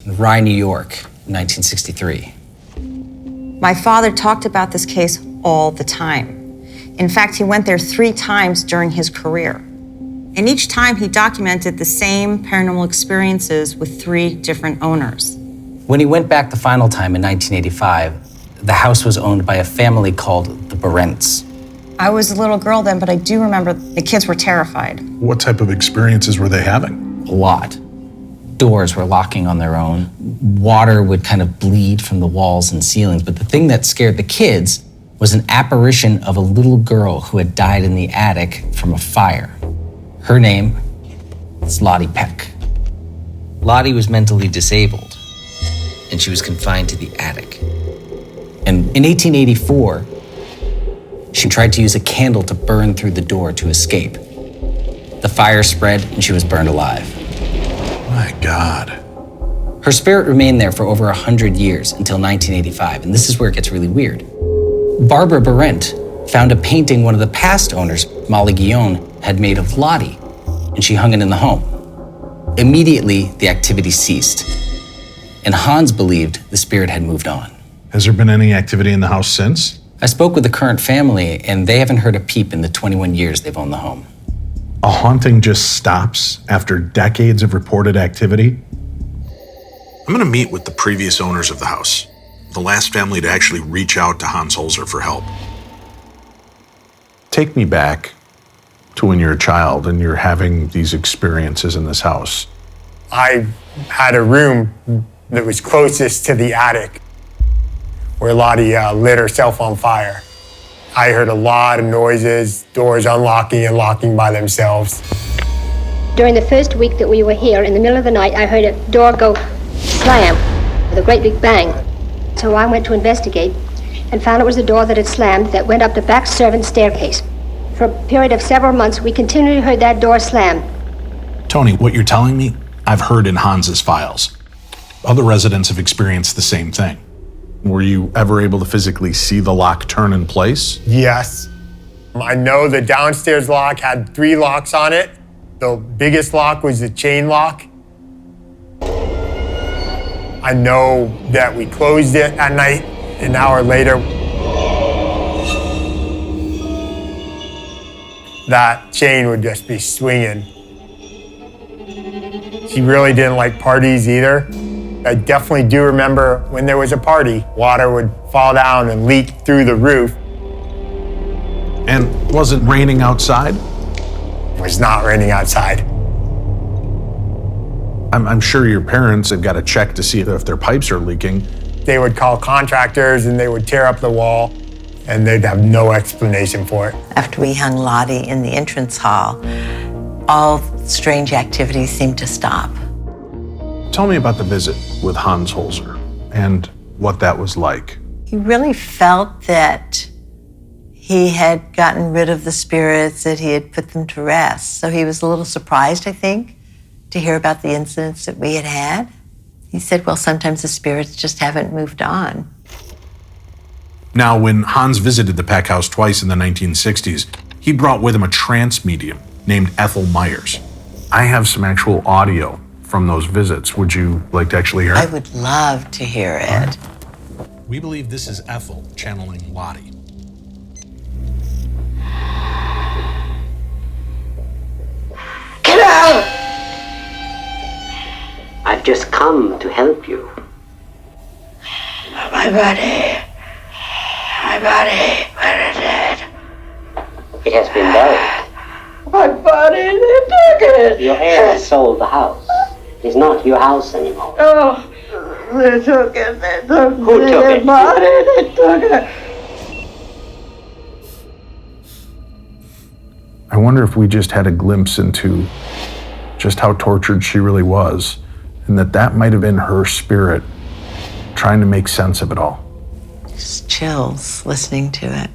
in Rye, New York, in 1963. My father talked about this case all the time. In fact, he went there 3 times during his career. And each time he documented the same paranormal experiences with 3 different owners. When he went back the final time in 1985, the house was owned by a family called the Barents. I was a little girl then, but I do remember the kids were terrified. What type of experiences were they having? A lot. Doors were locking on their own. Water would kind of bleed from the walls and ceilings. But the thing that scared the kids was an apparition of a little girl who had died in the attic from a fire. Her name is Lottie Peck. Lottie was mentally disabled, and she was confined to the attic. And in 1884, she tried to use a candle to burn through the door to escape. The fire spread, and she was burned alive. My God. Her spirit remained there for over 100 years until 1985, and this is where it gets really weird. Barbara Barent found a painting one of the past owners, Molly Guillaume, had made of Lottie, and she hung it in the home. Immediately, the activity ceased, and Hans believed the spirit had moved on. Has there been any activity in the house since? I spoke with the current family, and they haven't heard a peep in the 21 years they've owned the home. A haunting just stops after decades of reported activity? I'm going to meet with the previous owners of the house, the last family to actually reach out to Hans Holzer for help. Take me back to when you're a child and you're having these experiences in this house. I had a room that was closest to the attic where Lottie lit herself on fire. I heard a lot of noises, doors unlocking and locking by themselves. During the first week that we were here, in the middle of the night, I heard a door go slam with a great big bang. So I went to investigate and found it was a door that had slammed that went up the back servants' staircase. For a period of several months, we continually heard that door slam. Tony, what you're telling me, I've heard in Hans's files. Other residents have experienced the same thing. Were you ever able to physically see the lock turn in place? Yes. I know the downstairs lock had 3 locks on it. The biggest lock was the chain lock. I know that we closed it at night. An hour later, that chain would just be swinging. She really didn't like parties either. I definitely do remember when there was a party, water would fall down and leak through the roof. And was it raining outside? It was not raining outside. I'm sure your parents have got to check to see if their pipes are leaking. They would call contractors and they would tear up the wall and they'd have no explanation for it. After we hung Lottie in the entrance hall, all strange activities seemed to stop. Tell me about the visit with Hans Holzer and what that was like. He really felt that he had gotten rid of the spirits, that he had put them to rest. So he was a little surprised, I think, to hear about the incidents that we had had. He said, well, sometimes the spirits just haven't moved on. Now, when Hans visited the Peck House twice in the 1960s, he brought with him a transmedium named Ethel Myers. I have some actual audio from those visits. Would you like to actually hear it? I would love to hear it. We believe this is Ethel channeling Lottie. Get out! I've just come to help you. My body, where is it? It has been buried. My body, they took it. Your heir has sold the house. It's not your house anymore. Oh, they took it, they took Who took it? body, they took it. I wonder if we just had a glimpse into just how tortured she really was, and that might have been her spirit trying to make sense of it all. Just chills listening to it.